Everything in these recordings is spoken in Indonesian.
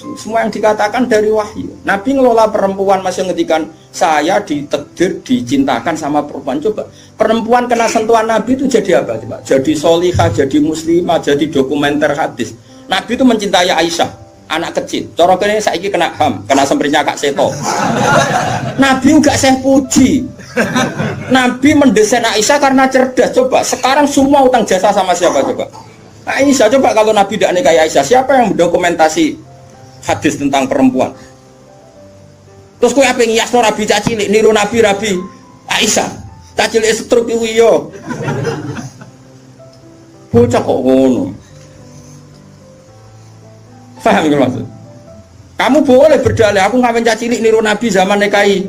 wahyu. Semua yang dikatakan dari wahyu. Nabi ngelola perempuan masih ngendikan saya ditakdir dicintakan sama perempuan. Coba perempuan kena sentuhan Nabi itu jadi apa? Coba jadi solihah, jadi muslimah, jadi dokumenter hadis. Nabi itu mencintai Aisyah, anak kecil. Cara kene saiki kena HAM, kena semprinya Kak Seto. Nabi enggak saya puji. Nabi mendesain Aisyah karena cerdas. Coba sekarang semua utang jasa sama siapa coba? Aisyah. Coba kalau Nabi tidak nikahi Aisyah, siapa yang mendokumentasi hadis tentang perempuan? Terus kowe ape ngiasno Nabi cacilik niru Nabi Aisyah. Cacilik struk iku yo. Bocah kok ngono. Paham nggak maksud? Kamu boleh berdalih aku ngapain cacilik niru Nabi zaman nikahi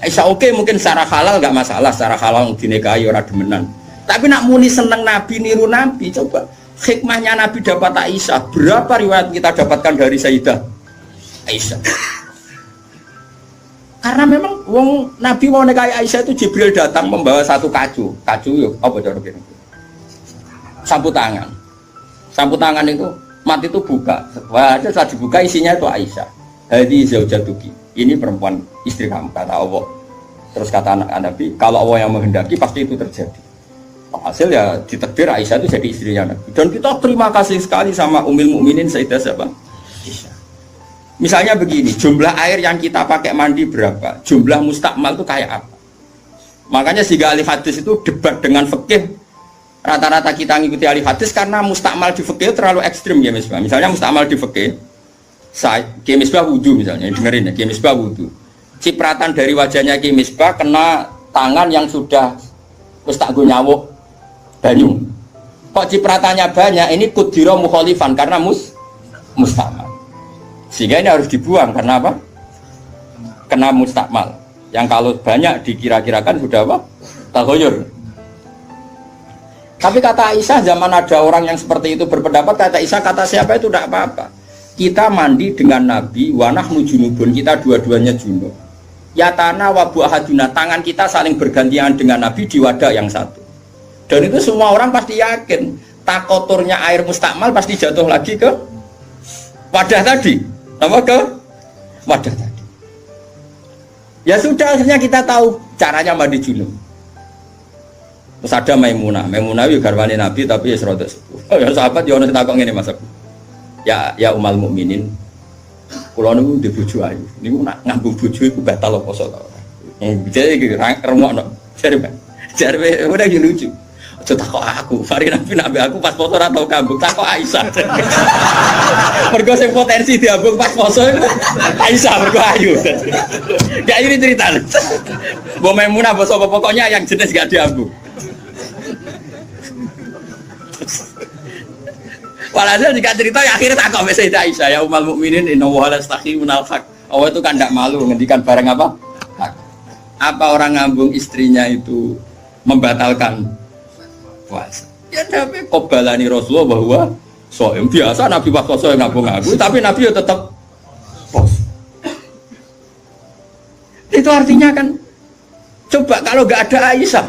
Aisyah. Oke, mungkin secara halal nggak masalah, secara halal dinikahi orang demenan. Tapi nak muni seneng Nabi niru Nabi, coba hikmahnya Nabi dapat Aisyah. Berapa riwayat kita dapatkan dari Sayyidah Aisyah? Karena memang wong Nabi mau nikahi Aisyah itu Jibril datang membawa satu kacu yuk apa cara gini? Sapu tangan itu mati itu buka. Wah, setelah dibuka isinya itu Aisyah. Hadi zaujatuki. Ini perempuan istri kamu, kata Allah. Terus kata anak Nabi, kalau Allah yang menghendaki pasti itu terjadi. Hasil ya ditakdir Aisyah itu jadi istrinya Nabi. Dan kita terima kasih sekali sama Ummul Mukminin Sayyidah siapa? Aisyah. Misalnya begini, jumlah air yang kita pakai mandi berapa? Jumlah mustakmal itu kayak apa? Makanya sehingga ahli hadis itu debat dengan fikih. Rata-rata kita ngikuti ahli hadis karena mustakmal di fikih terlalu ekstrim ya misalnya mustakmal di fikih. Ki Misbah wudu misalnya, dengerin ya, Ki Misbah wudu. Cipratan dari wajahnya Ki Misbah kena tangan yang sudah wis tak go nyawuk banyu. Kok cipratannya banyak? Ini kudira mukhalifan karena mustakmal. Sehingga ini harus dibuang karena apa? Kena mustakmal. Yang kalau banyak dikira-kirakan sudah apa? Taghayyur. Tapi kata Aisyah zaman ada orang yang seperti itu berpendapat, kata Aisyah kata siapa itu tidak apa-apa. Kita mandi dengan Nabi, wanah junubun, kita dua-duanya junub. Yatana wabu ahaduna, tangan kita saling bergantian dengan Nabi di wadah yang satu. Dan itu semua orang pasti yakin, tak kotornya air mustakmal pasti jatuh lagi ke wadah tadi. Apa ke wadah tadi? Ya sudah, akhirnya kita tahu caranya mandi junub. Terus ada Maimunah itu garwane Nabi tapi ya serodok sepuh. Ya sahabat ya ono sing takok ngene Mas. Ya umal mukminin. Kula niku ndek bojo ayu. Niku nak ngambung bojo iku batal apa poso ta ora. Jadi iki remokno. Jare udah iki lucu. Aja takok aku, Fari Nabi aku pas poso ora tau ngambung, takok Aisyah. Mergo sing potensi diambung pas poso Aisyah mergo ayu. Gak ini ceritane. Mbok Maimunah apa sapa pokoknya yang jenis gak diambung. Walhasil jika cerita ya akhirnya tak kok Sayyidah Aisyah ya ummul mukminin inna wa la stakhiyunal haq. Allah itu kan tidak malu ngendikan barang apa? Hak. Apa orang ngambung istrinya itu membatalkan puasa? Ya Nabi qobalani Rasulullah bahwa soem biasa Nabi pas poso ngambung aku, tapi Nabi ya tetap pos. Itu artinya kan coba kalau enggak ada Aisyah,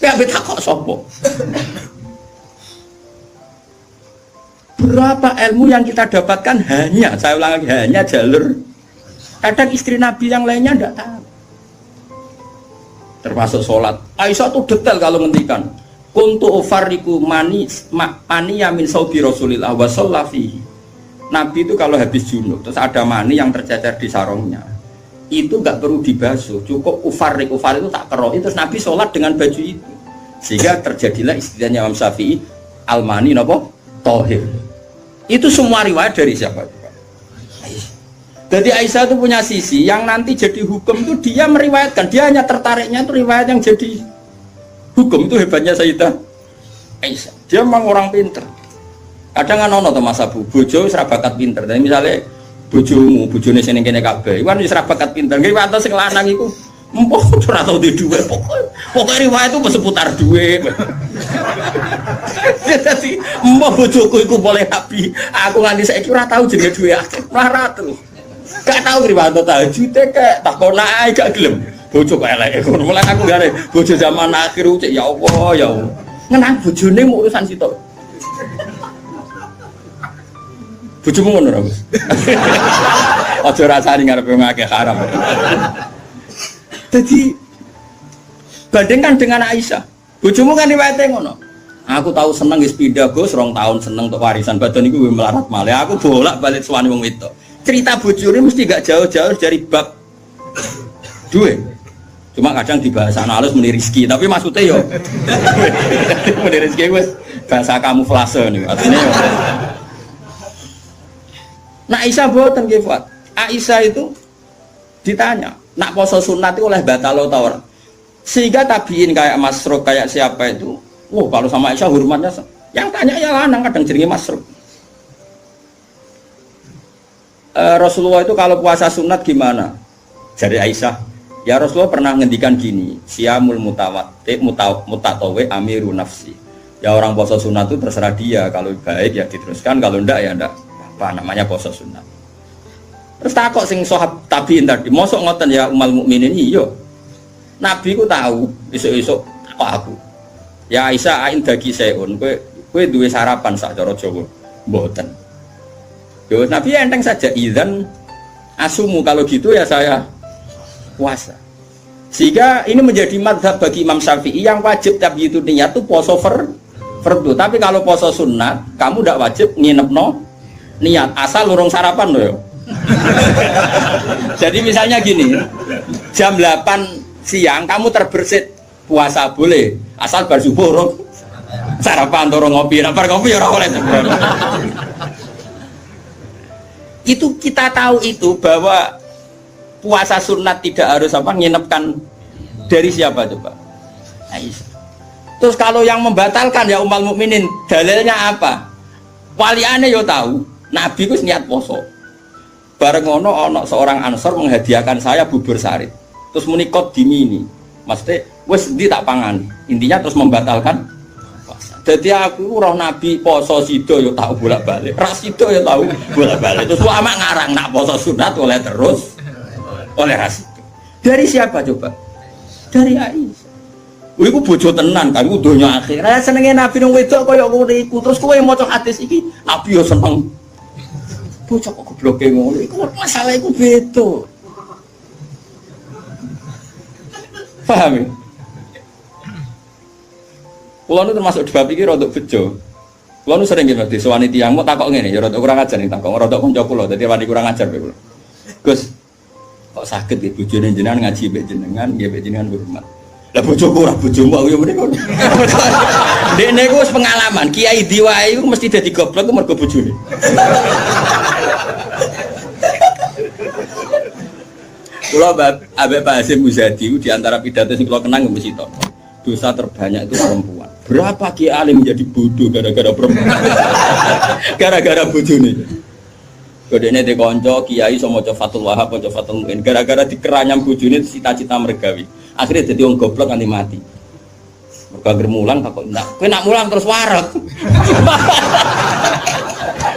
ya betak kok sopo? Berapa ilmu yang kita dapatkan hanya, saya ulang lagi, hanya jalur. Kadang istri Nabi yang lainnya tidak tahu. Termasuk sholat. Aisyah tuh detail kalau ngendikan. Kuntu ufarriku mani yamin saudi Rasulillah wa shallafihi. Nabi itu kalau habis junub, terus ada mani yang tercecer di sarungnya. Itu nggak perlu dibasuh, cukup ufarrik itu tak keroh. Terus Nabi sholat dengan baju itu. Sehingga terjadilah istilahnya Imam Syafi'i al-mani nopo tohir. Itu semua riwayat dari siapa? Aisyah. Jadi Aisyah itu punya sisi yang nanti jadi hukum itu dia meriwayatkan, dia hanya tertariknya itu riwayat yang jadi hukum. Itu hebatnya Sayyidah Aisyah. Dia memang orang pinter. Kadang kan ono to Mas Abu, bojo wis ra bakat pinter. Tapi misalnya bojone sing kene kabeh, iku kan wis ra bakat pinter. Nggih wates sing lanang iku empuk ora tau di duwe pokoknya riwayat itu seputar duwe. Jadi mbok bojoku iku boleh Nabi, aku nganti saiki ora tau jenenge duwe akeh ora terus gak tau riwayat tahajud kek takon ae gak gelem bojo kok elek ngono. Mulane aku gare bojo zaman akhir cek ya Allah ngenang bojone mu urusan sitok. Bojomu ngono ora, Gus? Aja rasani ngarepe ngakeh haram. Jadi bandingkan dengan Aisyah. Bojomu kan riwayate ngono. Aku tahu seneng wis pindah Gus, 2 tahun seneng untuk warisan badan iku melarat malih. Aku bolak-balik suwani wong wedok. Cerita bojone mesti gak jauh-jauh dari bab duit. Cuma kadang di bahasa halus muni rezeki, tapi maksudnya yo muni rezeki wis bahasa kamuflase niku. Artinya yo. Nah Aisyah boten nggih, Fuad. Aisyah itu ditanya, nak poso sunat itu oleh batal atau ora? Sehingga tabiin kayak Masruq kayak siapa itu, kalau sama Aisyah hormatnya, yang tanya ya lanang kadang jenenge Masruq. Rasulullah itu kalau puasa sunat gimana? Jadi Aisyah, ya Rasulullah pernah ngendikan gini, siyamul mutatawe amiru nafsi. Ya orang puasa sunat itu terserah dia, kalau baik ya diteruskan, kalau enggak ya enggak. Apa namanya puasa sunat. Terus takok sing sahab tabiin tadi, mosok ngoten ya umal mukminin iya. Nabi ku tahu, esuk-esuk takok aku. Ya Aisyah ain dagi seun, kowe duwe sarapan sak cara Jawa. Mboten. Yo Nabi enteng saja idzan asumu kalau gitu ya saya puasa. Sehingga ini menjadi mazhab bagi Imam Syafi'i yang wajib tabyitun niat itu poso fardu. Tapi kalau poso sunat, kamu tidak wajib nginepno niat asal urung sarapan loh. Jadi misalnya gini, jam 8 siang kamu terbersit puasa boleh, asal bar subuh urung sarapan atau ngopi, bar kopi ya ora oleh. Itu kita tahu itu bahwa puasa sunat tidak harus apa nginepkan dari siapa coba? Aisyah. Terus kalau yang membatalkan ya ummul mukminin, dalilnya apa? Waliane yo tahu, Nabi ku niat poso. Bareng ono seorang Ansor menghadiahkan saya bubur sarit. Terus menikot dimini. Maksudnya wis ndi tak pangan. Intinya terus membatalkan puasa. Jadi aku roh Nabi poso sido yo tahu bolak-balik. Ras sido yo tahu bolak-balik. Terus lama ngarang nak poso sunat oleh terus oleh ras itu. Dari siapa coba? Dari Aisyah. Iku bojo tenan kan iku donya akhirat. Senenge Nabi nang wedok kaya ngono iku. Terus kowe maca hadis iki, Nabi yo seneng. Bocah kok gobloke ngono iku masalah iku beda. Paham ya? Kulo nu termasuk di bab iki rodok bejo. Kulo nu sering ngene disowani tiyang mau takok ngene ya rodok kurang ajar ning takok rodok kanca kula dadi wani kurang ajar kula. Gus kok saged iki bojone jenengan ngaji mbek jenengan nggih mbek jenengan hormat. Lah bojoku ora bojomu aku ya mriko. Dekne ku wis pengalaman, kiai diwae iku mesti dadi goblok mergo bojone. Kula Habib Hasyim Muzadi di antara pidato sing kula kenang mesti to. Dosa terbanyak itu perempuan. Berapa kiai alim menjadi bodoh gara-gara perempuan? Gara-gara bojone. Godene de kanca kiai iso maca Fathul Wahab, maca Fathul Muin. Gara-gara dikeranyam bojone cita-cita mergawi. Akhirnya jadi wong goblok nganti mati. Mergo anggere mulang takok ndak. Kowe nak mulang terus wareg.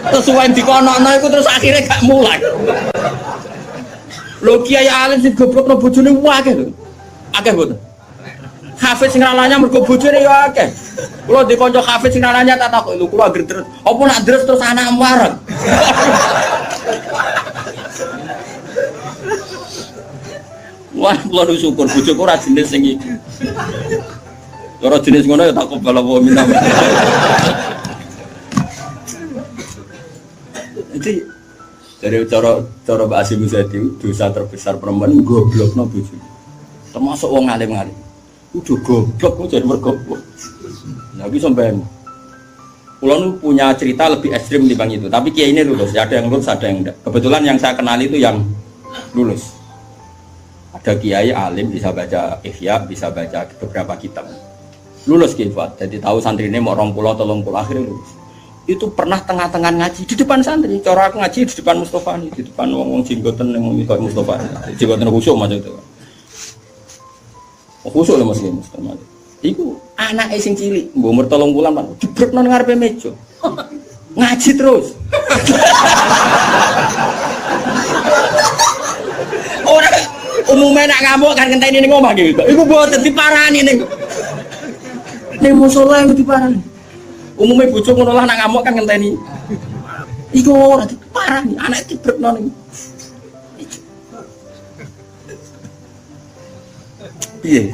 Terus suwen dikonokno iku terus akhirnya gak mulang. Lho kiai alim sing goblokno bojone akeh lho. Akeh mboten. Hafiz sing ralanya mergo bojone ya akeh. Kula di kanca hafiz sing ralanya tak takok lho kula anggere terus apa nak deres terus anak wareg. Wah, kula syukur bojoku ora jenis sing iki. Ora jenis ngono ya tak kobal apa minta. Jadi dari cara Mbak Hasyim Muzadi dosa terbesar perempuan goblokno bojone. Termasuk wong alim-alim. Udah goblok kok jadi mergoblok. Nah, iki sampean. Kula nu punya cerita lebih ekstrim dibanding itu, tapi kiai ini lulus, ada yang lulus, ada yang enggak. Kebetulan yang saya kenal itu yang lulus. Ada kiai alim bisa baca Ihya, bisa baca beberapa kitab. Lulus kifat, jadi tahu santri ini mau 20 atau 30 akhirnya lulus. Itu pernah tengah-tengah ngaji di depan santri. Cara aku ngaji di depan Mustafa nih, di depan wong jenggoten yang ngomong Mustafa. Jenggoten khusyuk macam itu. Khusyuk lah Mas Mustafa. Iku anak sing cilik, umur 30 kan, jebrekno nang ngarepe meja. Ngaji terus. Orang umumnya nak ngamuk kan ngenteni ning omah gitu. Iku mboten diparani ning musala yang diparani. Umumnya bojo ngono lah nak ngamuk kan ngenteni. Iku ora parah nih, anak dibrekno ning. Piye?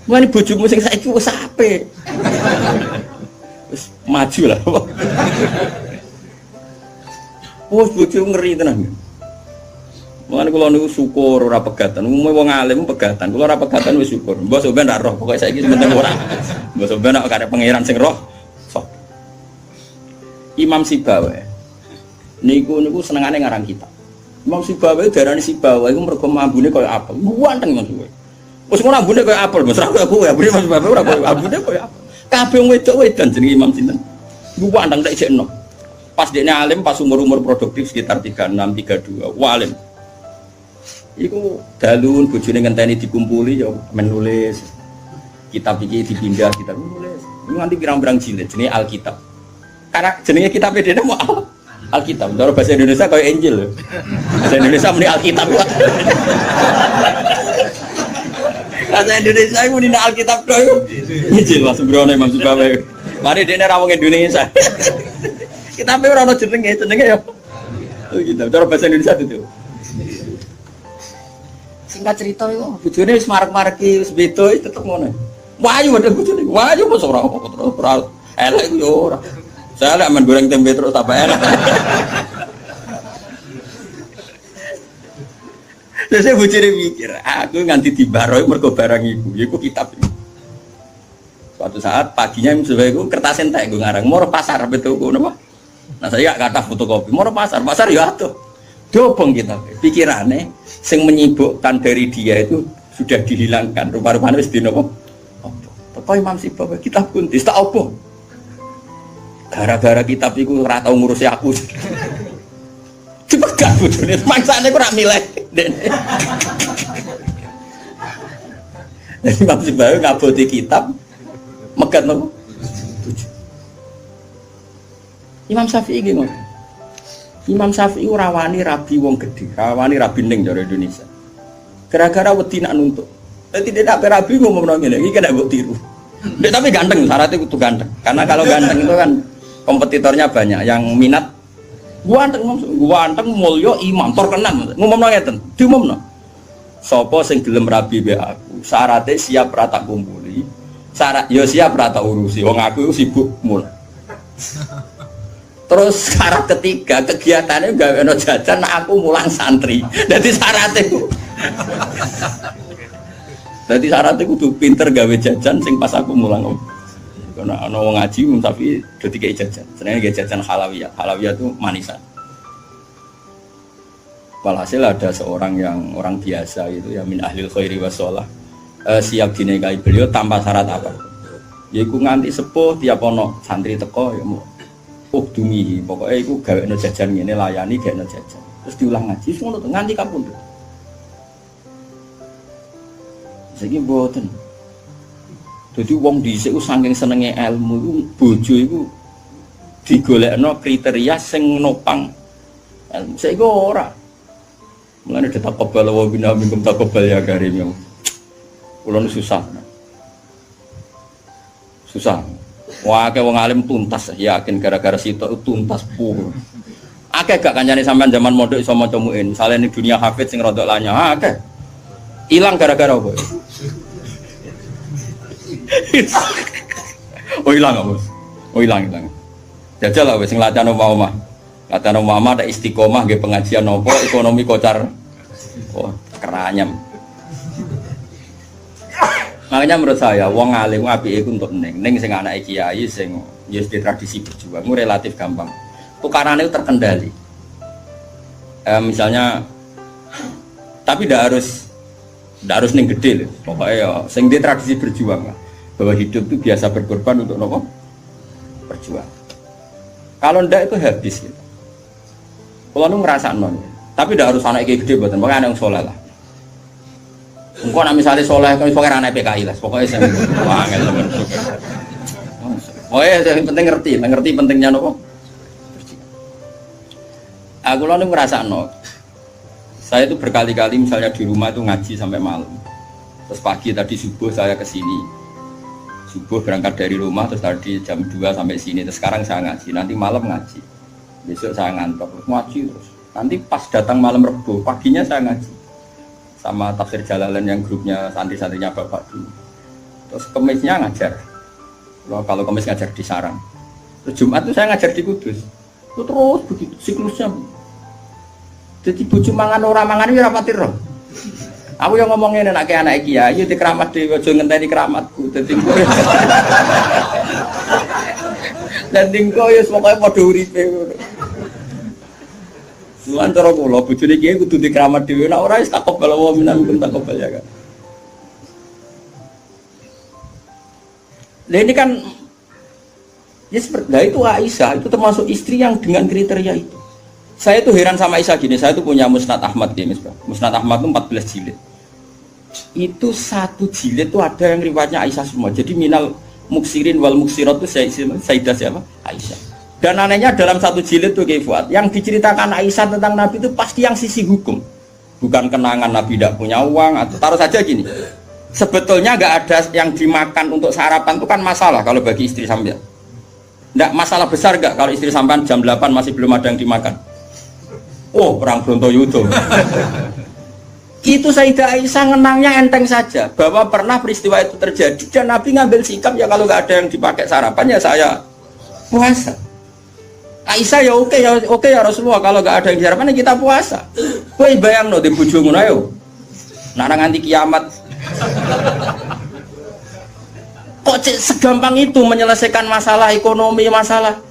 Mane bojomu sing saiki wis apik. Wis maju lah. Wes bojomu ngeri tenan. Mane kula niku syukur ora pegatan. Umume wong alim pegatan. Kula ora pegatan wis syukur. Mbok sampean ra roh, pokoke saiki penting ora. Mbok sampean nek karep pangeran sing roh. Sok. Imam Sibawa. Niku senengane ngarang kitab. Imam Sibawa darani Sibawa iku mergo ambune koyo apel. Ganteng Mas kowe. Wis ngono ambune koyo apel, Mas. Ora koyo kowe, ambune Mas Sibawa ora koyo ambune koyo apel. Kabeh wong wedok-wedan jenenge Imam sinten. Iku ganteng tak jekno. Pas dekne alim pas umur-umur produktif sekitar 36, 32. Alim. Iku dalun bojone ngenteni dikumpuli ya menulis. Kitab iki dipindah kitab nulis. Nganti pirang-pirang jilid jenenge Alkitab. Karena jenenge kitab dene mau Alkitab. Cara bahasa Indonesia kayak Injil. Bahasa Indonesia muni Alkitab. Bahasa Indonesia muni Alkitab koyo Injil Mas Brono Imam Sibawa. Mari dene ra wong Indonesia. Kitabe ora ono jenenge ya. Oh gitu. Cara bahasa Indonesia itu. Singkat cerita itu, bojone wis marek-mareki wis beda tetep ngono. Wayu ada bojone. Wayu mos ora apa terus elek yo ora. Saya lek men goreng tempe terus tambah enak. Terus saya bojone mikir, aku nganti dibaroi mergo barang iku, iku kitab. Suatu saat paginya sebagai iku kertas entek nggo ngarang, moro pasar betul ngono apa? Nah saya gak kata fotokopi, moro pasar ya atuh. Dobong kita, pikirannya yang menyibukkan dari dia itu sudah dihilangkan. Rupa-rupanya wis dino apa? Teko Imam Sibawa kitab kuntis tak apa? Gara-gara kitab iku ora tau ngurusi aku. Dipegat bojone, mangsane ku ora milih. Jadi Imam Sibawa ngaboti kitab megat napa? Imam Syafi'i iki ngono. Imam Syafi'i rawani rabi wong gede, rawani rabi ning cara Indonesia. Gara-gara wedi nak nuntut. Dadi tidak rabi ngomong ngene, iki kena mbok tiru. Tapi ganteng, syaratnya kudu ganteng. Karena kalau ganteng itu kan kompetitornya banyak yang minat. Ganteng mulya imam terkenal. Ngomongno ngeten, diumumno. Sapa sing gelem rabi mbek aku, syaratnya siap ra tak kumpuli. Syarat ya siap ra tak urusi. Wong aku sibuk mul. Terus syarat ketiga kegiatannya gawe ono jajan aku mulang santri. Jadi syaratnya jadi syaratnya kudu pinter gawe jajan sing pas aku mulang. Karena ono wong ngaji tapi do dikei jajan. Senenge gawe jajan halawiyah. Halawiyah itu manisan. Walhasil ada seorang yang orang biasa itu ya min ahlil khairi wassalah. Siap dinikahi beliau tanpa syarat apa. Yaiku nganti sepuh tiap ono santri teko ya mau dumi, pokoknya itu gawe jajan ini layani gawe jajan. Terus diulang ngaji, semua itu nganti kapun tuh. Saya boten. Jadi wong dhisik saking senenge ilmu itu bojo itu digolekno kriteria sing nopang ilmu. Saiki ora. Mulane ditakobal wa bina minkum takobal ya karim. Kula susah. Susah. Wah, kayak wong alim tuntas, yakin gara-gara sitok tuntas puh. Akeh gak kancane sampean zaman mondok iso maca muin. Misale ning dunia hafid sing rodok lanyah, akeh. Ilang gara-gara apa? Oh ilang apa, Bos? Oh ilang. Jajal lah wis sing latihan omah-omah. Latihan omah ada istiqomah nggih pengajian nopo ekonomi kocar. Oh, keranyam. Makanya menurut saya, wong alim apike iku untuk ning sing anake kiai sing ya di tradisi berjuang itu relatif gampang. Tukarannya itu terkendali. Misalnya, tapi tidak harus ning gede loh. Pokoknya ya, sing di tradisi berjuang lah. Bahwa hidup itu biasa berkorban untuk nopo berjuang. Kalau ndak itu habis. Gitu. Kalau nu ngerasa non, tapi tidak harus anak kiai gede buatan. Pokoknya anak yang soleh lah. Engkau nak misalnya soleh, kau pokoknya anak PKI lah, pokoknya saya angel teman. Yang penting ngerti pentingnya nopo. Aku lalu ngerasa no, saya itu berkali-kali misalnya di rumah itu ngaji sampai malam. Terus pagi tadi subuh saya kesini, subuh berangkat dari rumah terus tadi jam 2 sampai sini terus sekarang saya ngaji, nanti malam ngaji, besok saya ngantor ngaji terus nanti pas datang malam Rebo paginya saya ngaji sama tafsir Jalalain yang grupnya santri-santrinya bapak dulu, terus Kemisnya ngajar, kalau Kemis ngajar di Sarang, terus Jumat itu saya ngajar di Kudus, itu terus begitu siklusnya. Jadi bojo mangan ora mangan iki ora pati roh. Aku yang ngomongin anak kiai di keramat dhewe aja ngenteni keramatku. Dadi dan dingko ya pokoke padha uripe ngono. Lan cara kula bojone kiai kudu di keramat dhewe nek ora wis takobal wa minkum takobal ya kan. Lah ini kan ya seperti itu Aisyah itu termasuk istri yang dengan kriteria itu. Saya tuh heran sama Aisyah gini, saya tuh punya Musnad Ahmad ya, Musnad Ahmad itu 14 jilid. Itu satu jilid tuh ada yang riwayatnya Aisyah semua. Jadi minal muksirin wal muksirat itu Sayyidah siapa? Aisyah. Dan anehnya dalam satu jilid tuh Fuad, yang diceritakan Aisyah tentang Nabi itu pasti yang sisi hukum. Bukan kenangan Nabi tidak punya uang atau taruh saja gini. Sebetulnya nggak ada yang dimakan untuk sarapan itu kan masalah kalau bagi istri sampean. Nggak masalah besar nggak kalau istri sampean jam 8 masih belum ada yang dimakan. Oh, perang Brontoyudo. Itu Sayyidah Aisyah ngenangnya enteng saja bahwa pernah peristiwa itu terjadi dan Nabi ngambil sikap ya kalau nggak ada yang dipakai sarapan ya saya puasa. Aisyah ya oke ya Rasulullah kalau nggak ada yang sarapan ya kita puasa. Kowe bayangno di bojomu ayo. Nak nganti kiamat. Kok segampang itu menyelesaikan masalah ekonomi masalah.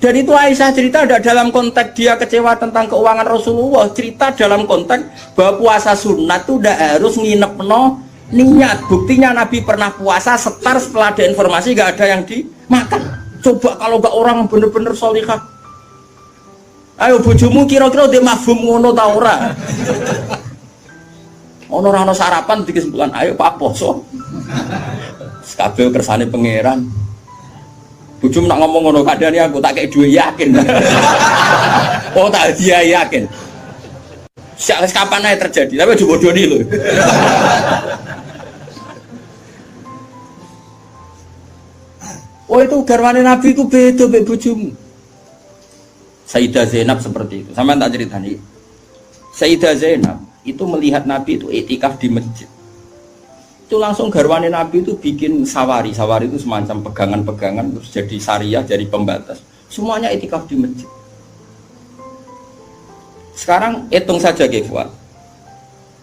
Dan itu Aisyah cerita ada dalam konteks dia kecewa tentang keuangan Rasulullah, cerita dalam konteks bahwa puasa sunat itu udah harus nginep niat. Buktinya Nabi pernah puasa setar setelah ada informasi gak ada yang dimakan. Coba kalau gak orang bener-bener sholihah. Ayo bojomu kira-kira dia mafhum ngono ta ora? Ono ora ono sarapan di kesimpulan ayo Pak poso. Kabeh kersane pangeran. Bujum nak ngomong ngono kadane aku tak kei duwe yakin. Oh tak dia yakin. Siapa kapan aja terjadi, tapi dibodoni lho. Oh itu garwane Nabi itu beda mbek bojomu. Sayyidah Zainab seperti itu. Sampeyan tak ceritani. Sayyidah Zainab itu melihat Nabi itu iktikaf di masjid. Itu langsung garwane Nabi itu bikin sawari itu semacam pegangan-pegangan terus jadi syariah, jadi pembatas semuanya itikaf di masjid. Sekarang hitung saja Fuad,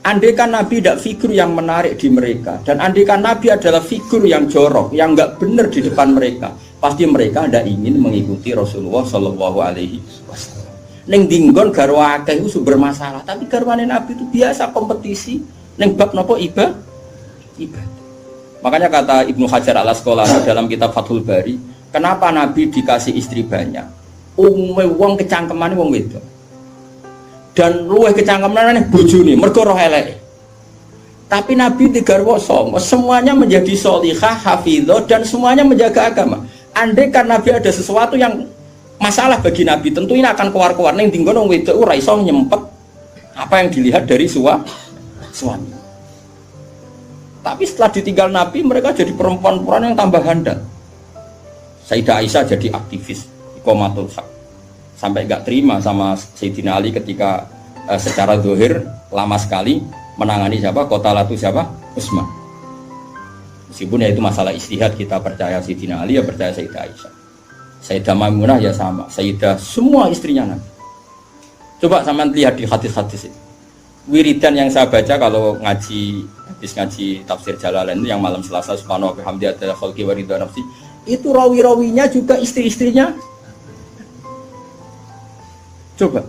andai kan Nabi tidak figur yang menarik di mereka dan andai kan Nabi adalah figur yang jorok yang nggak benar di depan mereka, pasti mereka tidak ingin mengikuti Rasulullah Shallallahu Alaihi Wasallam. Neng dinggon garwa akeh itu sumber masalah, tapi garwane Nabi itu biasa kompetisi neng bab nopo ibadah. Makanya kata Ibnu Hajar al Asqalani dalam kitab Fathul Bari, kenapa Nabi dikasih istri banyak? Wong kecangkemane wong wedok. Dan luwih kecangkemane bojone mergo roh eleke. Tapi Nabi digarwa semuanya menjadi sholihah, hafizah dan semuanya menjaga agama. Andai kan Nabi ada sesuatu yang masalah bagi Nabi, tentu ini akan keluar-keluar ning dinggon wong wedok ora iso nyempet apa yang dilihat dari suami. Tapi setelah ditinggal Nabi, mereka jadi perempuan-perempuan yang tambah handal. Sayyidah Aisyah jadi aktivis Iqamatul Haq. Sampai gak terima sama Sayyidina Ali ketika secara zahir lama sekali menangani siapa? Qatalatu siapa? Utsman. Meskipun ya itu masalah ijtihad, kita percaya Sayyidina Ali ya percaya Sayyidah Aisyah. Sayyidah Maimunah ya sama, Sayyidah semua istrinya Nabi. Coba sama lihat di hadis-hadis itu. Wiridan yang saya baca kalau habis ngaji tafsir Jalalain itu yang malam Selasa subhanahu wa bihamdi adalah khalqi wa ridha nafsi, itu rawi-rawinya juga istri-istrinya. Coba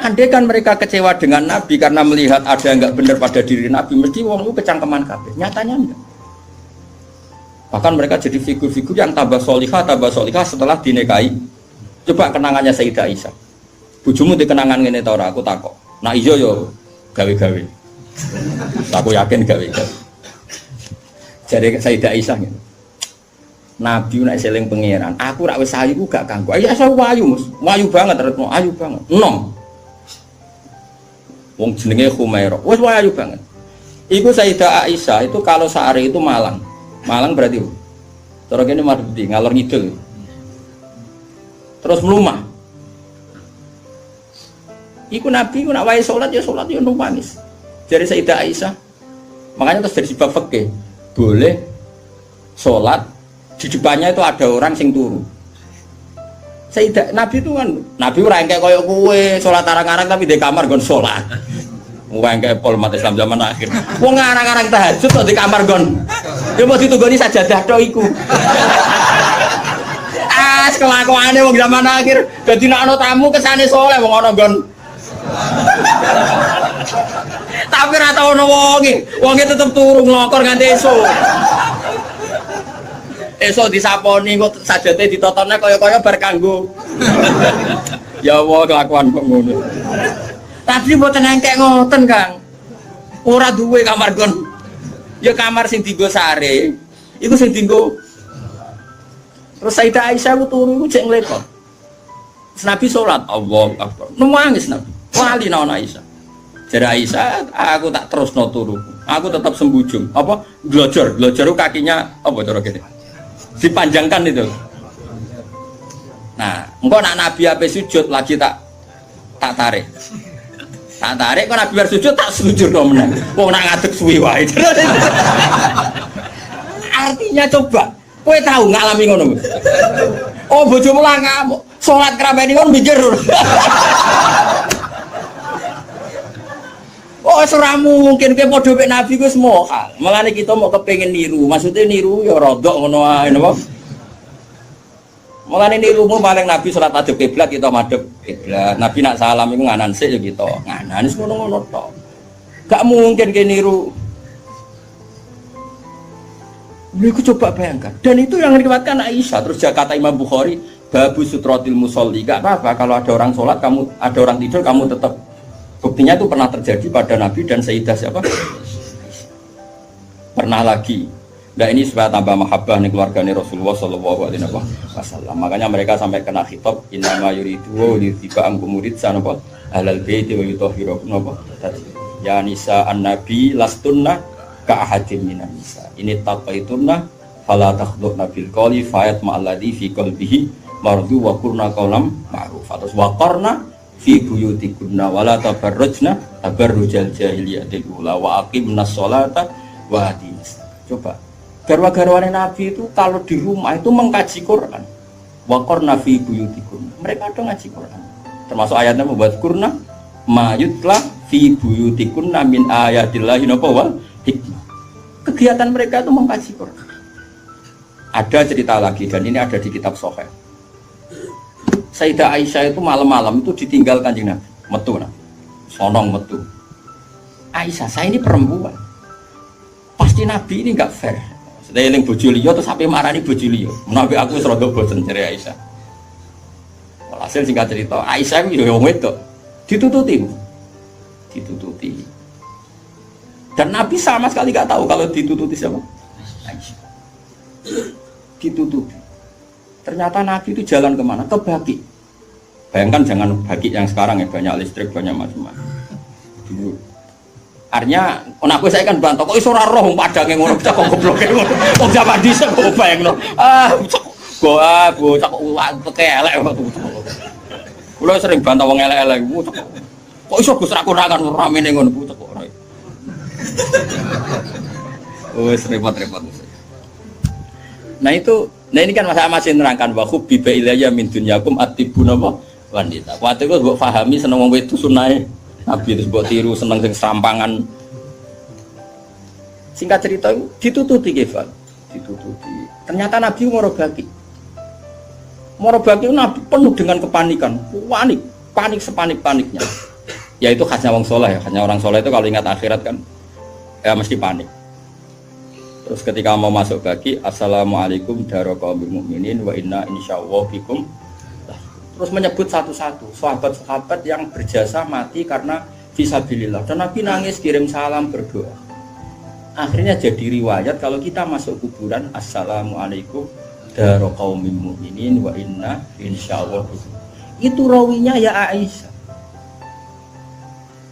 andai kan mereka kecewa dengan Nabi karena melihat ada yang enggak benar pada diri Nabi, mesti wong itu kecangkeman kabeh. Nyatanya enggak. Bahkan mereka jadi figur-figur yang tambah solihah setelah dinikahi. Coba kenangannya Sayyidah Aisyah. Bojomu di kenangan ngene ta ora? Aku takok. Nah iya yo gawe-gawe. Aku yakin gawe-gawe. Jadi Sayyidah Aisyah gitu. Nabi nek seling pangeran, aku rak wis ayu gak kanggo. Ayo asal wayu, Mas. Wayu banget retno, ayu banget. Enom. Wong jenenge Khumairah. Wis wayu banget. Iku Sayyidah Aisyah itu kalau sehari itu malang. Malang berarti. Cara kene Mardi ngalor ngidul. Terus melumah. Iku Nabi ku nak wae salat ya nangis. Dari Sayyidah Aisyah. Makanya terus dari sebab fikih boleh salat di depannya itu ada orang sing turu. Sayyidah Nabi itu kan Nabi ora engke koyo kowe salat arang-arang tapi di kamar nggon salat. Ora engke pol umat Islam zaman akhir. Wong arang-arang tahajud kok di kamar nggon. Ya mau ditunggoni sajadah tok iku. Kelakuane wong zaman akhir dadi nek ana tamu kesane saleh wong ana nggon. Tapi ora tau ono wonge tetep turu nglokor nganti esuk. Esok disaponi kok sajate ditotone kaya-kaya bar kanggo. Ya Allah kelakuan kok ngono. Tapi mboten engkek ngoten, Kang. Ora duwe kamar gon. Ya kamar sing dienggo sare. Iku sing dienggo. Terus Sayyidah Aisyah ku turu iku jek nglekot. Nabi salat, Allahu Akbar. Nangis Nabi. Wali naon Aisyah. Jare Aisyah, aku tak terusno turu. Aku tetap sembujung. Apa? Glojor ku kakinya apa cara kene? Dipanjangkan itu. Nah, engkau nak Nabi apa sujud lagi tak tarik. Tak tarik kok Nabi bersujud tak sujud dong menang. Wong nak ngadeg suwi wae. Artinya coba, kowe tahu ngalami ngono. Oh bojomu lah kamu salat krameni kon mikir. Oh ora mungkin kowe padha mek Nabi ku semua hal. Mulane kita mau kepengin niru. Maksudnya niru ya rodok ngono ae napa. Mulane nirumu paling Nabi salat madhep kiblat kita madhep kiblat. Nabi nak salam iku nganan sik ya kita. Nganan wis ngono-ngono tok. Gak mungkin kowe niru. Niku coba bayangkan. Dan itu yang diriwayatkan Aisyah. Terus kata Imam Bukhari, babu sutratil musolli. Gak apa-apa kalau ada orang sholat, kamu ada orang tidur, kamu tetap. Buktinya itu pernah terjadi pada Nabi dan Sayyidah siapa? Pernah lagi. Nah ini supaya tambah mahabbah nih keluarganya Rasulullah Shallallahu Alaihi Wasallam. Makanya mereka sampai kena khitab innama yuridu wa yutiba angkumurid sanapa alal baiti wa yutahhirukum apa? Ya nisa an-nabi lastunna ka ahadin minan nisa. Ini taqaitunna fala takhdhuna bil qawli fayat ma'alladhi fi qalbihi mardu wa qurna qawlam ma'ruf. Terus wa qarna fi buyutikunna wala tabarrujna tabarrujal jahiliyatil ula wa aqimnas sholata wa atimis. Coba garwa-garwane Nabi itu kalau di rumah itu mengkaji Quran. Wa qarna fi buyutikunna. Mereka ada ngaji Quran. Termasuk ayatnya membuat kurna ma yutla fi buyutikunna min ayatillahi wal hikmah. Kegiatan mereka itu mengkaji Quran. Ada cerita lagi dan ini ada di kitab Sahih. Sayyidah Aisyah itu malam-malam itu ditinggal Kanjeng Nabi, metu nah. Sonong metu. Aisyah, saya ini perempuan. Pasti Nabi ini enggak fair. Saya eling bojo liya terus sampai marani bojo liya. Menawi aku wis rada bosen jare Aisyah. Walhasil singkat cerita, Aisyah itu yo wedok. Ditututi. Dan Nabi sama sekali enggak tahu kalau ditututi siapa? Aisyah. Ditututi. Ternyata Nabi itu jalan kemana? Ke Baqi. Bayangkan jangan Baqi yang sekarang ya, banyak listrik, banyak macam-macam. Dulu. Artinya, aku saya kan bantah, kok iso ora roh padange ngono, bisa kok gobloke ngono. Kok zaman dhisik kok bayangno. Bocah kok elek waktu. Kulo sering bantah wong elek-elek, kok iso Gus ra kurangan ramene ngono bocah kok ora. Wes repot-repot. Nah ini kan masa masih nerangkan bahwa biba ilayya min dunyakum atibun apa wanita. Waktu itu mbok pahami seneng wong itu sunnahe Nabi terus mbok tiru seneng sing serampangan. Singkat cerita ditututi Kefal. Ditututi. Ternyata Nabi Morobaki. Morobaki itu Nabi penuh dengan kepanikan, panik sepanik-paniknya. Ya itu khasnya wong soleh ya, khasnya orang soleh itu kalau ingat akhirat kan ya mesti panik. Terus ketika mau masuk Baqi, assalamualaikum daraqaumil mukminin wa inna insyaallah bikum. Terus menyebut satu-satu sahabat-sahabat yang berjasa mati karena fisabilillah. Dan Nabi nangis kirim salam berdoa. Akhirnya jadi riwayat kalau kita masuk kuburan assalamualaikum daraqaumil mukminin wa inna insyaallah bikum. Itu rawinya ya Aisyah.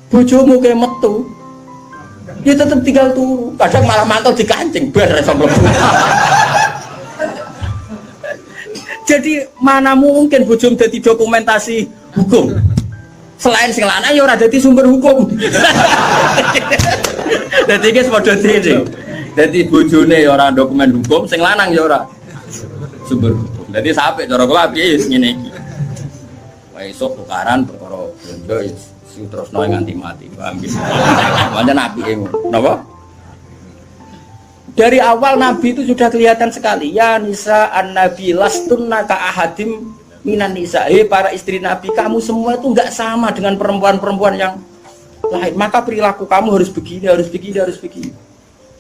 Bojomu ke metu. dia tetap tinggal turu. Kadang malah mantul dikancing bar sampai. Jadi mana mungkin bojom dadi dokumentasi hukum. Selain sing lanang ya ora dadi sumber hukum. Dadi iki padha dene. Dadi bojone ya ora dokumen hukum, sing lanang ya ora sumber hukum. Dadi sampe cara kula piye ngene iki. Wah esuk tukaran perkara bondo terusno nganti mati. Paham iki. Pancen apike ngono. Napa? Dari awal Nabi itu sudah kelihatan sekali. Ya nisa an-nabi lastunna ka ahadim minan nisa. Para istri Nabi, kamu semua itu enggak sama dengan perempuan-perempuan yang lain. Maka perilaku kamu harus begini, harus begini, harus begini.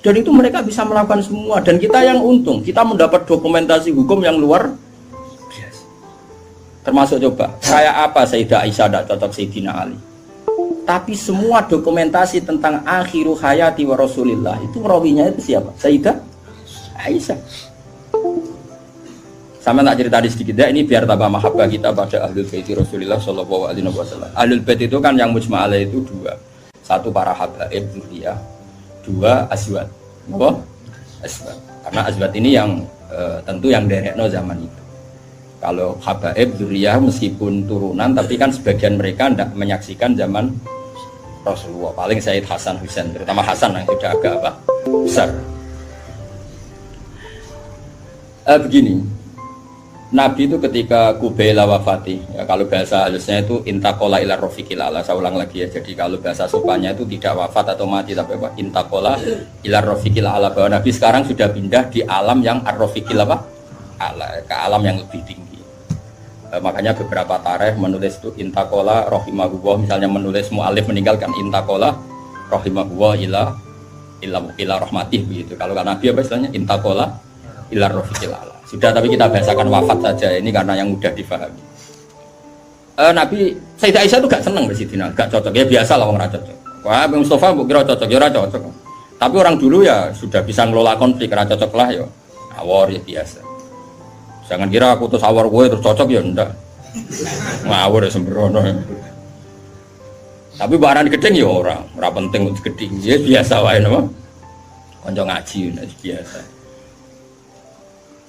Dan itu mereka bisa melakukan semua. Dan kita yang untung, kita mendapat dokumentasi hukum yang luar biasa. Termasuk coba, kayak apa Sayyidah Aisyah tidak cocok Sayyidina Ali. Tapi semua dokumentasi tentang akhiru hayati wa Rasulillah itu rawinya itu siapa? Sayyidah Aisyah. Sama tak cerita sedikit ya, ini biar tambah mahabbah kita pada Ahlul Bait Rasulillah sallallahu alaihi wasallam. Ahlul Bait itu kan yang mujma' alaih itu dua. Satu para habaib dzurriyyah, dua azwat. Apa? Azwat. Karena azwat ini yang tentu yang derekno zaman itu. Kalau habaib dzurriyyah meskipun turunan tapi kan sebagian mereka tidak menyaksikan zaman Rasulullah, paling Sayyid Hasan Husain, terutama Hasan yang sudah agak besar. Begini, Nabi itu ketika Kubaila wafati, ya, kalau bahasa halusnya itu intakola ila rofiqil ala. Saya ulang lagi ya, jadi kalau bahasa sopannya itu tidak wafat atau mati, tapi apa? Intakola ila rofiqil ala, bahwa Nabi sekarang sudah pindah di alam yang ar-rofiqil ala, ke alam yang lebih tinggi. Makanya beberapa tarikh menulis itu intakola rohimahullah, misalnya menulis mu'alif meninggalkan intakola rohimahullah ila rahmatih begitu. Kalau Nabi apa istilahnya intakola ila rofiqil ala. Sudah, tapi kita bahasakan wafat saja ini karena yang mudah difahami. Nabi Sayyidah Aisyah itu gak seneng Sidina, gak cocok ya, biasa lah orang cocok. Wah, Mustafa mbok kira cocok ya ora cocok. Tapi orang dulu ya sudah bisa ngelola konflik, ora cocok lah ya. Awor ya biasa. Jangan kira aku terus awar gue terus cocok ya ndak. Ngawur ya sembrono. Tapi barang gedeng ya ora penting untuk gedeng. Ya biasa wae napa. Kanca ngaji biasa.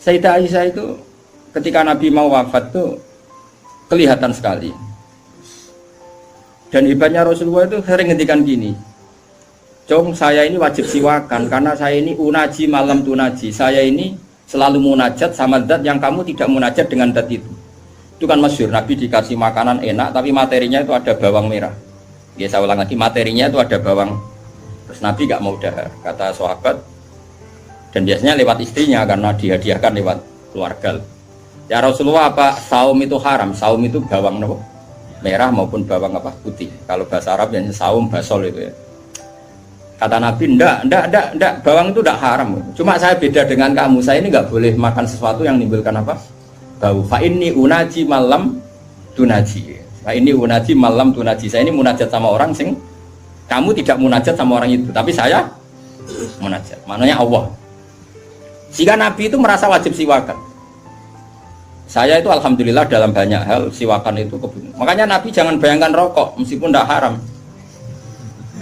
Sayyidah Aisyah itu ketika Nabi mau wafat tuh kelihatan sekali. Dan hebatnya Rasulullah itu sering ngendikan gini. Jong saya ini wajib siwakan karena saya ini unaji malam tunaji. Saya ini selalu munajat sama zat yang kamu tidak munajat dengan zat itu. Itu kan masyhur, Nabi dikasih makanan enak tapi materinya itu ada bawang merah. Ya saya ulang lagi, materinya itu ada bawang. Terus Nabi gak mau dahar, kata sahabat. Dan biasanya lewat istrinya karena dihadiahkan lewat keluarga. Ya Rasulullah, apa saum itu haram? Saum itu bawang merah maupun bawang putih. Kalau bahasa Arab yang saum basol itu ya. Kata Nabi, enggak, bawang itu enggak haram. Cuma saya beda dengan kamu, saya ini enggak boleh makan sesuatu yang menimbulkan apa? Bau. Fa inni unaji malam tunaji. Fa inni unaji malam tunaji. Saya ini munajat sama orang sing kamu tidak munajat sama orang itu, tapi saya munajat. Maknanya Allah. Jika Nabi itu merasa wajib siwakan. Saya itu alhamdulillah dalam banyak hal siwakan itu kebutuhan. Makanya Nabi jangan bayangkan rokok meskipun enggak haram.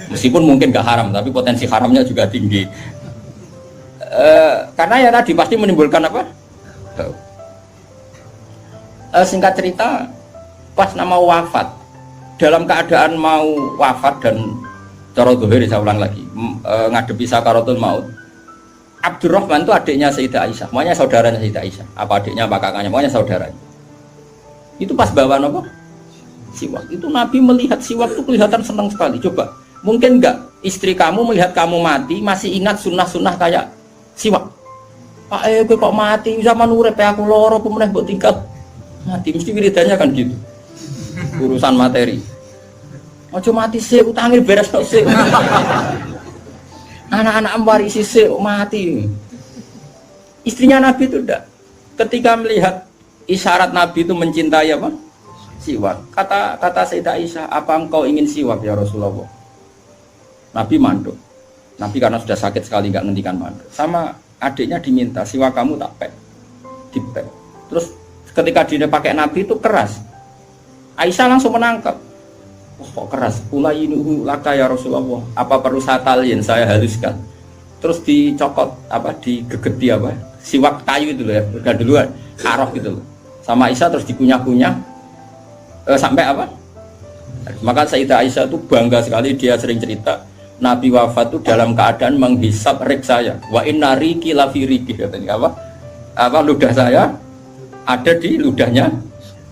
Meskipun mungkin gak haram, tapi potensi haramnya juga tinggi. Karena ya tadi pasti menimbulkan apa? Singkat cerita, pas nama wafat, dalam keadaan mau wafat dan cara dohir, saya ulang lagi, ngadepi sakaratul maut. Abdurrahman itu adiknya Sayyidah Aisyah, makanya saudaranya Sayyidah Aisyah. Apa adiknya, apa kakaknya, makanya saudaranya. Itu pas bawa apa? Siwak. Itu Nabi melihat siwak itu kelihatan senang sekali. Coba. Mungkin enggak istri kamu melihat kamu mati masih ingat sunnah-sunnah kayak siwak. Pak gue kok mati zaman urip aku loro pemenang buat tinggal mati mesti wiridannya kan gitu. Urusan materi. Ojo mati sih utangnya beres tok sih. Anak-anak warisi sih mati. Istrinya Nabi itu enggak. Ketika melihat isyarat Nabi itu mencintai apa? Siwak. Kata Sayyidah Aisyah, apa engkau ingin siwak ya Rasulullah? Nabi manduk. Nabi karena sudah sakit sekali nggak ngendikan manduk. Sama adiknya diminta siwak kamu tak pek, dipek. Terus ketika dia pakai Nabi itu keras. Aisyah langsung menangkap. Oh, kok keras. Ulayinu laka ya Rasulullah. Apa perlu saya talin, saya haluskan. Terus dicokot apa digegeti apa? Siwak kayu itu loh ya. Udah duluan arah gitu loh. Sama Aisyah terus dikunyah-kunyah sampai apa? Maka Sayyidah Aisyah itu bangga sekali, dia sering cerita Nabi wafat itu dalam keadaan menghisap rik saya. Wa inna riki lafi riki katanya apa? Apa ludah saya ada di ludahnya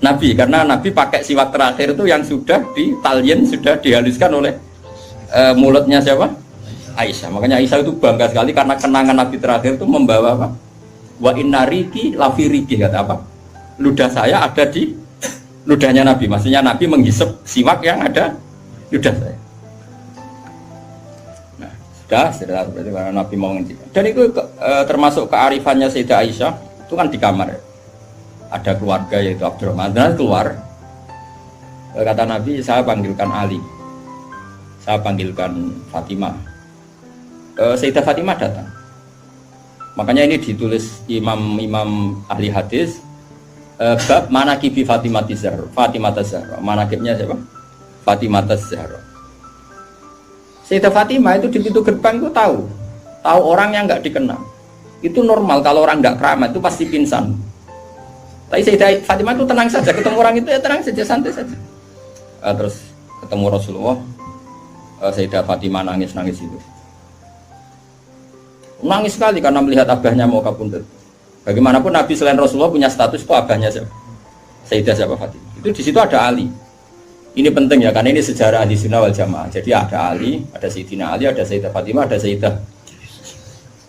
Nabi, karena Nabi pakai siwak terakhir itu yang sudah ditalyen, sudah dihaluskan oleh mulutnya siapa? Aisyah. Makanya Aisyah itu bangga sekali karena kenangan Nabi terakhir itu membawa apa? Wa inna riki lafi riki kata apa? Ludah saya ada di ludahnya Nabi. Maksudnya Nabi menghisap siwak yang ada ludah saya. Nah, sudah berarti karena Nabi mau ngendikan. Dan itu termasuk kearifannya Sayyidah Aisyah, itu kan di kamar ya. Ada keluarga yaitu Abdurrahman, dan keluar kata Nabi, saya panggilkan Ali, saya panggilkan Fatimah. Sayyidah Fatimah datang. Makanya ini ditulis imam ahli hadis bab manaqibi Fatimah Zahra. Manaqibnya siapa? Fatimah Zahra. Sayyidah Fatimah itu di pintu gerbang itu tahu orang yang nggak dikenal. Itu normal, kalau orang nggak keramat itu pasti pingsan. Tapi Sayyidah Fatimah itu tenang saja, ketemu orang itu ya tenang saja, santai saja. Terus ketemu Rasulullah, Sayyidah Fatimah nangis itu. Nangis sekali karena melihat abahnya mau kabundut. Bagaimanapun Nabi selain Rasulullah punya status itu abahnya siapa? Sayyidah siapa? Fatimah. Itu di situ ada Ali. Ini penting ya, karena ini sejarah Ahli Sunnah wal Jamaah. Jadi ada Ali, ada Sayyidina Ali, ada Sayyidah Fatimah, ada Sayyidah.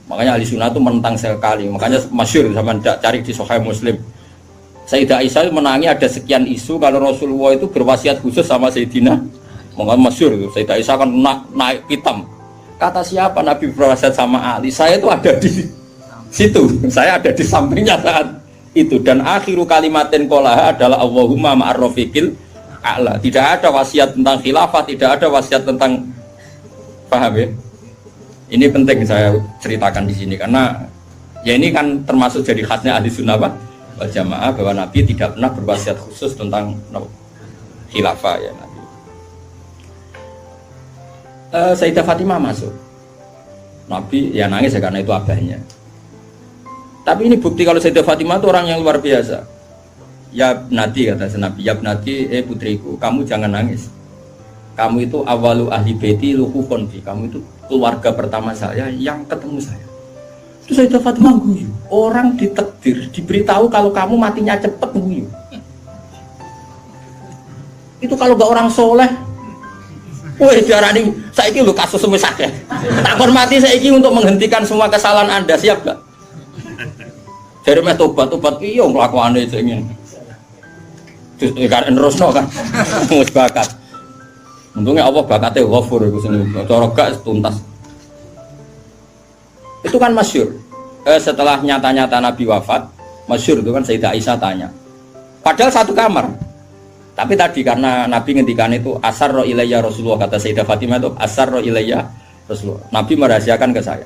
Makanya Ahli Sunnah itu menentang sekali. Makanya masyhur sama cari di Sahih Muslim. Sayyidah Aisyah menangi ada sekian isu kalau Rasulullah itu berwasiat khusus sama Sayyidina. Makanya masyhur itu. Sayyidah Aisyah kan naik hitam. Kata siapa Nabi berwasiat sama Ali? Saya itu ada di situ. Saya ada di sampingnya saat itu. Dan akhiru kalimatin qolaha adalah Allahumma ma'ar rafiqil a'la. Tidak ada wasiat tentang khilafah, tidak ada wasiat tentang, paham ya? Ini penting saya ceritakan di sini karena ya ini kan termasuk jadi khasnya Ahli Sunnah wal Jamaah bahwa Nabi tidak pernah berwasiat khusus tentang khilafah ya Nabi. Sayyidah Fatimah masuk. Nabi ya nangis ya karena itu abahnya. Tapi ini bukti kalau Sayyidah Fatimah itu orang yang luar biasa. Ya Nabi kata Nabi, ya Nabi, putriku, kamu jangan nangis. Kamu itu awalu ahli baiti luhukon bi. Kamu itu keluarga pertama saya yang ketemu saya. Itu Sayyidah Fatimah guyu. Orang ditakdir, diberitahu kalau kamu matinya cepet guyu. Itu kalau gak orang soleh. Woi diarani saiki lho kasus semisah ya. Tak hormati saiki untuk menghentikan semua kesalahan Anda, siap gak? Dari meh tobat iya nglakuane jenenge. Terus kan nerusno kan. Wis bakat. Untungnya Allah bakatnya ghafur iku sing cara gak tuntas. Itu kan masyhur. Setelah nyata-nyata Nabi wafat, masyhur itu kan Sayyidah Aisyah tanya. Padahal satu kamar. Tapi tadi karena Nabi ngendikan itu asarro ilayya Rasulullah, kata Sayyidah Fatimah itu asarro ilayya Rasulullah. Nabi merahasiakan ke saya.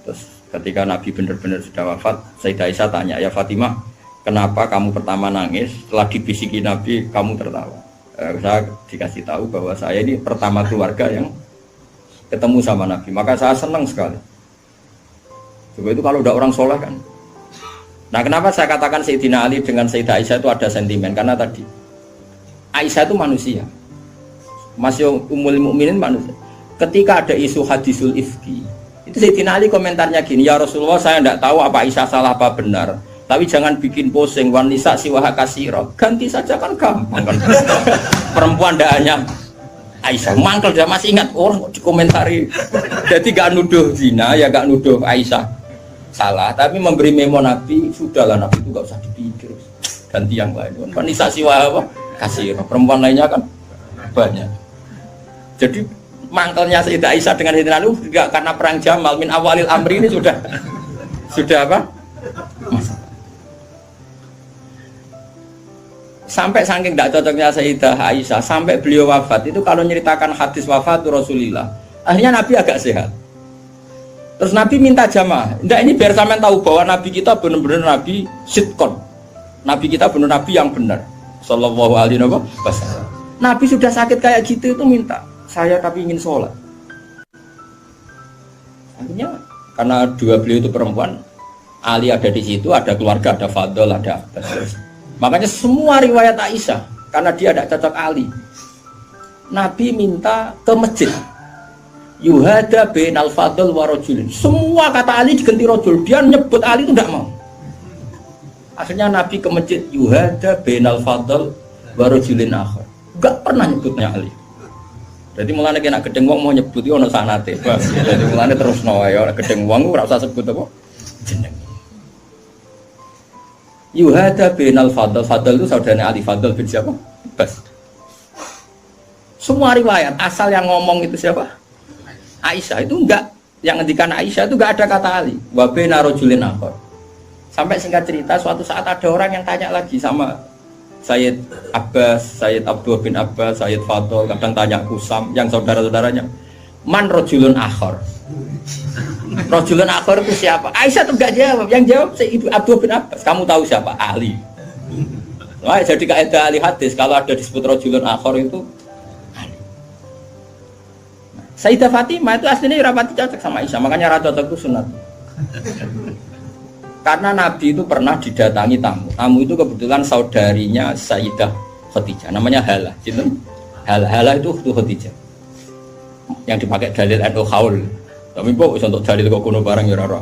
Terus ketika Nabi benar-benar sudah wafat, Sayyidah Aisyah tanya, ya Fatimah, kenapa kamu pertama nangis? Setelah dibisiki Nabi, kamu tertawa. Saya dikasih tahu bahwa saya ini pertama keluarga yang ketemu sama Nabi. Maka saya senang sekali. Coba itu kalau udah orang soleh kan. Nah kenapa saya katakan Sayyidina Ali dengan Sayyidah Aisyah itu ada sentimen? Karena tadi Aisyah itu manusia, masih umul mukminin manusia. Ketika ada isu hadisul ifki, itu Sayyidina Ali komentarnya gini, ya Rasulullah saya tidak tahu apa Aisyah salah apa benar, tapi jangan bikin pusing, wanisa siwaha kasiro, ganti saja kan gampang kan. Perempuan tidak hanya Aisyah, mangkel dia masih ingat orang kok dikomentari. Jadi gak nuduh zina ya gak nuduh Aisyah salah, tapi memberi memo Nabi, sudahlah Nabi itu gak usah dipikir, ganti yang lain. Wanisa siwaha apa? Kasih perempuan lainnya kan banyak. Jadi mangkelnya Sayyidah Aisyah dengan Sayyidina Ali juga karena perang Jamal min awalil amri ini sudah apa? Sampai saking tidak cocoknya Sayyidah Aisyah sampai beliau wafat itu kalau nyeritakan hadis wafat Rasulullah, akhirnya Nabi agak sehat. Terus Nabi minta jamaah. Enggak, ini biar sampean tahu bahwa Nabi kita benar-benar Nabi sidqon. Nabi kita benar Nabi yang benar. Sallallahu alaihi wasallam. Nabi sudah sakit kayak gitu itu minta, saya tapi ingin sholat. Akhirnya karena dua beliau itu perempuan, Ali ada di situ, ada keluarga, ada Fadl, ada Abbas. Makanya semua riwayat Aisyah, karena dia tidak cocok Ali, Nabi minta ke masjid. Yuhada bin al-Fadl wa rajulin. Semua kata Ali diganti rajul. Dia nyebut Ali itu tidak mau. Akhirnya Nabi ke masjid. Yuhada bin al-Fadl wa rajulin akhar. Enggak pernah nyebutnya Ali. Jadi mulanya kena gedeng wong mau nyebut itu ono sanate. Jadi mulanya terus wae ora gedeng wong ora usah sebut apa jeneng. Yuhada bin al-Fadl. Fadl itu saudaranya Ali. Fadl bin siapa? Bas. Semua riwayat asal yang ngomong itu siapa? Aisyah. Itu enggak, yang ngendikan Aisyah itu enggak ada kata Ali. Wa baina rajulin akhar. Sampai singkat cerita suatu saat ada orang yang tanya lagi sama Sayyid Abbas, Sayyid Abdullah bin Abbas, Sayyid Fadl, kadang tanya Kusam yang saudara-saudaranya. Man rajulun akhar. Rajulun akhar itu siapa? Aisyah tuh enggak jawab. Yang jawab Sayyid Abdullah bin Abbas. Kamu tahu siapa? Ali. Wah, jadi kaidah ahli hadis kalau ada disebut rajulun akhar itu Sayyidah Fatimah itu aslinya rapati cocok sama Aisyah, makanya rata cocok itu sunat. Karena Nabi itu pernah didatangi tamu. Tamu itu kebetulan saudarinya Sayyidah Khadijah, namanya Halah. Halah itu Khadijah. Yang dipakai dalil NU Khaul. Tapi kok untuk dalil kok kuno barang ya ora.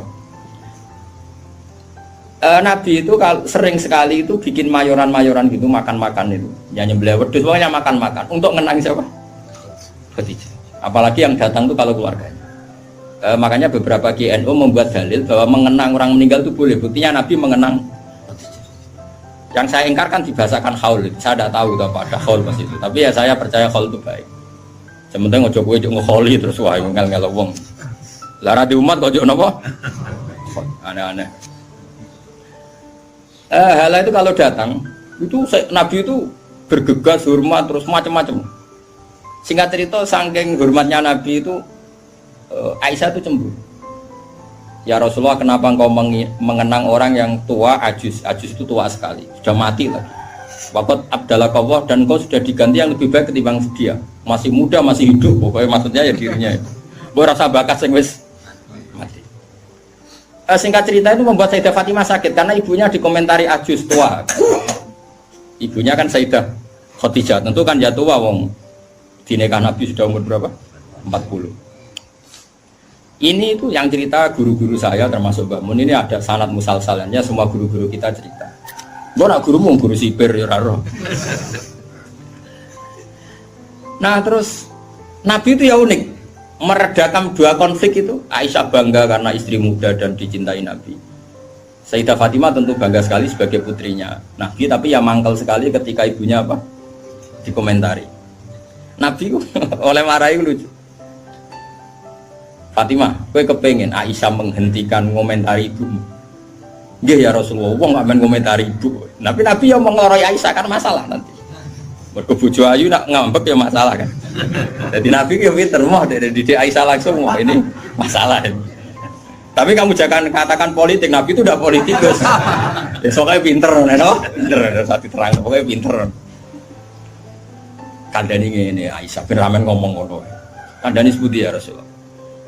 Nabi itu sering sekali itu bikin mayoran-mayoran gitu, makan-makan itu. Ya nyembelih wedhus pokoknya makan-makan untuk ngenang siapa? Khadijah. Apalagi yang datang itu kalau keluarganya. Makanya beberapa GNU membuat dalil bahwa mengenang orang meninggal itu boleh. Buktinya Nabi mengenang. Yang saya ingkarkan dibahasakan haul. Saya tidak tahu apa ada haul pas itu. Tapi ya saya percaya haul itu baik. Sementara ngojo kowe ngeholi terus wae ngel-ngel wong. Lara di umat kok ojo napa? Aneh-aneh. Halah itu kalau datang itu Nabi itu bergegas hormat terus macam-macam. Singkat cerita, saking hormatnya Nabi itu Aisyah itu cemburu. Ya Rasulullah, kenapa engkau mengenang orang yang tua, ajus itu tua sekali, sudah mati lagi. Waqat abdalakawah, dan engkau sudah diganti yang lebih baik ketimbang dia. Masih muda, masih hidup, pokoknya maksudnya ya dirinya. Boleh rasa bakat sing wis mati. Singkat cerita itu membuat Sayyidah Fatimah sakit karena ibunya dikomentari ajus tua. Ibunya kan Sayyidah Khadijah, tentu kan ya tua wong. Di nikah Nabi sudah umur berapa? 40. Ini itu yang cerita guru-guru saya termasuk Mbak Mun, ini ada sanad musalsalannya, semua guru-guru kita cerita. Mbak nak gurumu guru sipir ya raro. Nah terus Nabi itu ya unik, meredakan dua konflik itu. Aisyah bangga karena istri muda dan dicintai Nabi. Sayyidah Fatimah tentu bangga sekali sebagai putrinya Nabi, tapi ya mangkel sekali ketika ibunya apa? Dikomentari. Nabi oleh marahi lucu. Fatimah, kowe kepengen Aisyah menghentikan komentari ibumu? Nggih ya Rasulullah, wong gak men komentari ibu. Tapi Nabi yang mengloroi Aisyah kan masalah nanti. Mergo bojo ayu nak ngambek ya masalah kan. Jadi Nabi ya pinter mah dari didik Aisyah langsung wah ini masalah ini. Tapi kamu jangan katakan politik, Nabi itu udah politikus. Besoknya pinter, no? Pinter, satu terang, pokoknya pinter. Kandani ngene Aisyah bin Ramen ngomong ngono. Kandani sebuti ya Rasulullah.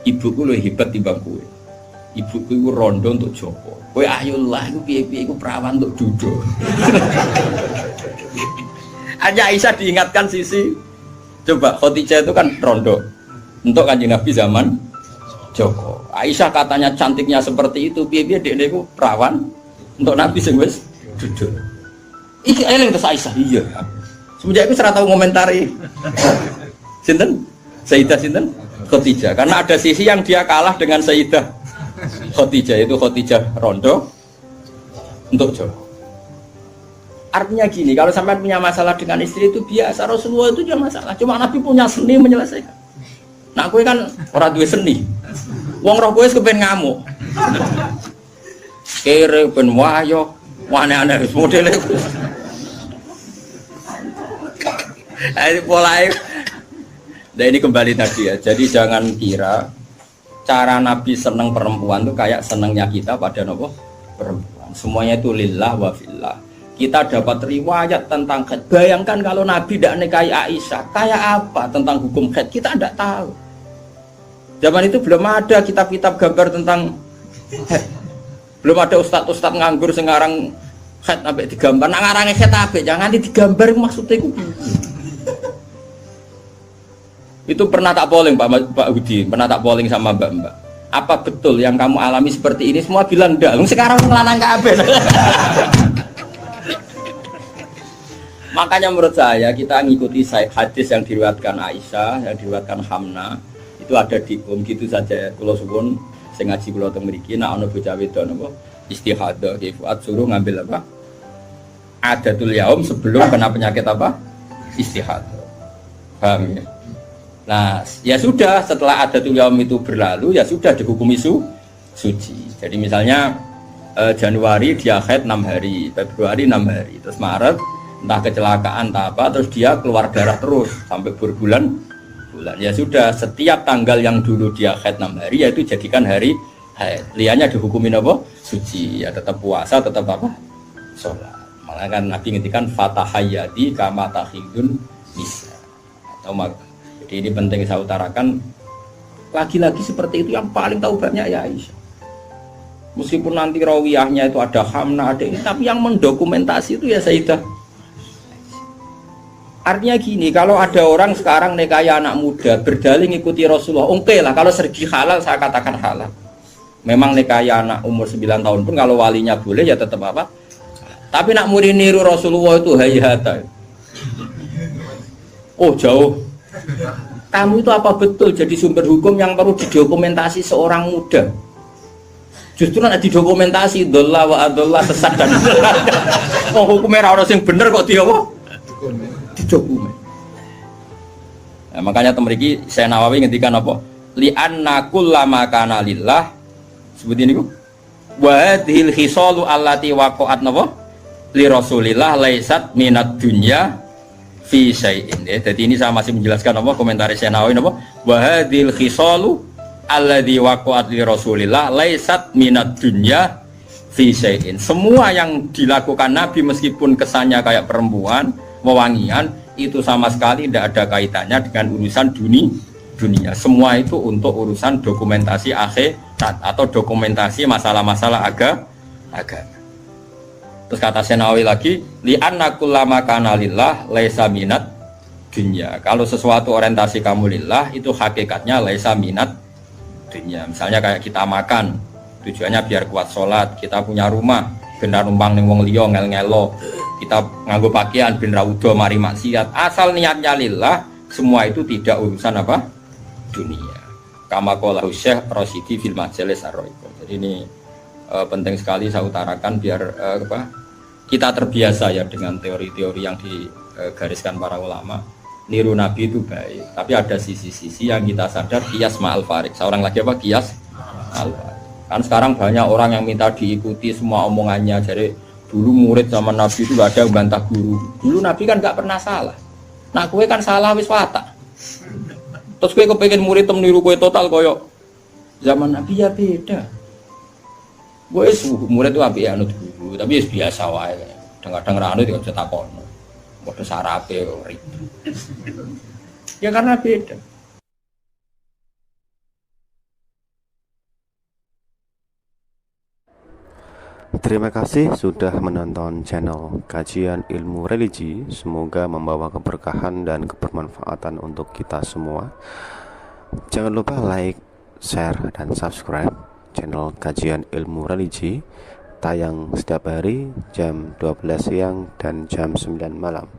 Ibuku luwih hebat timbang kowe. Ibuku iku rondo untuk Joko. Kowe ayolah iku piye-piye iku perawan untuk Dudo. Hanya Aisyah diingatkan sisi coba Khadijah itu kan rondo untuk Kanjeng Nabi zaman Joko. Aisyah katanya cantiknya seperti itu, piye-piye dekne iku perawan untuk Nabi sing wis Dudo. Iki eling terus Aisyah iya. Semenjak itu saya tahu komentari sinten Sayyidah sinten Khadijah, karena ada sisi yang dia kalah dengan Sayyidah Khadijah, itu Khadijah rondo untuk Joko. Artinya gini, kalau sampai punya masalah dengan istri itu biasa, Rasulullah itu juga masalah, cuma Nabi punya seni menyelesaikan. Nah kowe kan orang duwe seni, wong roh kowe kepen ngamuk kere ben wayo aneh-aneh modele. Ini polanya. Nah ini kembali tadi ya. Jadi jangan kira cara Nabi seneng perempuan itu kayak senengnya kita pada nopo perempuan. Semuanya itu lillah wa fillah. kita dapat riwayat tentang haid. Bayangkan kalau Nabi tidak nikahi Aisyah, kayak apa tentang hukum haid? Kita tidak tahu. Zaman itu belum ada kitab-kitab gambar tentang haid. Belum ada ustadz-ustadz nganggur sekarang haid sampai digambar. Nak ngarang haid apa? Jangan digambar maksudnya itu. Itu pernah tak polling Pak Hudi, pernah tak polling sama Mbak. Apa betul yang kamu alami seperti ini? Semua bilang enggak. Sekarang ngelanang kabeh. Makanya menurut saya kita ngikuti hadis yang diriwayatkan Aisyah, yang diriwayatkan Hamna, itu ada di gitu saja. Kula suwun sing ngaji kula teng mriki nek ana bocah wedok napa istihadah ki Fuad suruh ngambil apa? Adatul yaum sebelum kena penyakit apa? Istihadah. Paham ya? Nah, ya sudah setelah adatul yaum itu berlalu ya sudah dihukumi suci. Jadi misalnya Januari dia haid 6 hari, Februari 6 hari, terus Maret entah kecelakaan entah apa, terus dia keluar darah terus sampai berbulan-bulan. Ya sudah, setiap tanggal yang dulu dia haid 6 hari yaitu jadikan hari haid. Liannya dihukumin apa? Suci. Ya tetap puasa, tetap apa? Sholat. Malah kan Nabi ngintikan fatahayyati kama tahidun nisa. Atau jadi ini penting saya utarakan, lagi-lagi seperti itu yang paling tahu banyak ya Aisyah. Meskipun nanti rawiyahnya itu ada Hamna, ada ini, tapi yang mendokumentasi itu ya Sayyidah. Artinya gini, kalau ada orang sekarang nikahi anak muda, berdalih ngikuti Rasulullah, oke lah, kalau segi halal saya katakan halal. Memang nikahi anak umur 9 tahun pun kalau walinya boleh ya tetap apa. Tapi nak murid niru Rasulullah itu hayata. Oh jauh. Kamu itu apa betul jadi sumber hukum yang perlu didokumentasi seorang muda? Justru nak didokumentasi dolla wa adolla sesat dan oh hukumnya orang yang bener kok dia apa? Didokumen. Nah, makanya temeriki saya Nawawi ngendikan apa? Li anna kullama kana lillah seperti ini kok. Wa hadhil khisalu allati waqa'at napa? Li Rasulillah laisat minad dunya fi syai'in. Jadi ini saya masih menjelaskan apa komentar saya Nawawi apa? Wa hadhil khisalu alladzi waqa'at li Rasulillah laisat minad dunya fi syai'in. Semua yang dilakukan Nabi meskipun kesannya kayak perempuan, wewangian, itu sama sekali tidak ada kaitannya dengan urusan dunia. Semua itu untuk urusan dokumentasi akhirat atau dokumentasi masalah-masalah agama. Terus kata Senawi lagi, li anna kullama kana lillah laisa minat dunya. Kalau sesuatu orientasi kamu lillah itu hakikatnya laisa minat dunya. Misalnya kayak kita makan, tujuannya biar kuat sholat. Kita punya rumah, benar numpang ning wong liya ngel-ngelo. Kita nganggo pakaian ben ra udo mari maksiat. Asal niatnya lillah, semua itu tidak urusan apa? Dunia. Kama qala Syekh Rasyidi fil Majalis Ar-Raiqah. Jadi ini penting sekali saya utarakan biar kita terbiasa ya dengan teori-teori yang digariskan para ulama. Niru Nabi itu baik, tapi ada sisi-sisi yang kita sadar kias ma'al farik. Seorang lagi apa? Kias ma'al farik. Kan sekarang banyak orang yang minta diikuti semua omongannya. Jadi dulu murid zaman Nabi itu gak ada yang bantah guru. Dulu Nabi kan gak pernah salah. Nah kue kan salah wis watak. Terus kue kepengen murid niru kue total koyok zaman Nabi ya beda. Gue murid itu api anut guru, tapi biasa wae. Dengar-dengar anut tidak bisa takon. Mode sarape ribet. Ya karena beda. Terima kasih sudah menonton channel Kajian Ilmu Religi. Semoga membawa keberkahan dan kebermanfaatan untuk kita semua. Jangan lupa like, share, dan subscribe channel Kajian Ilmu Religi, tayang setiap hari jam 12 siang dan jam 9 malam.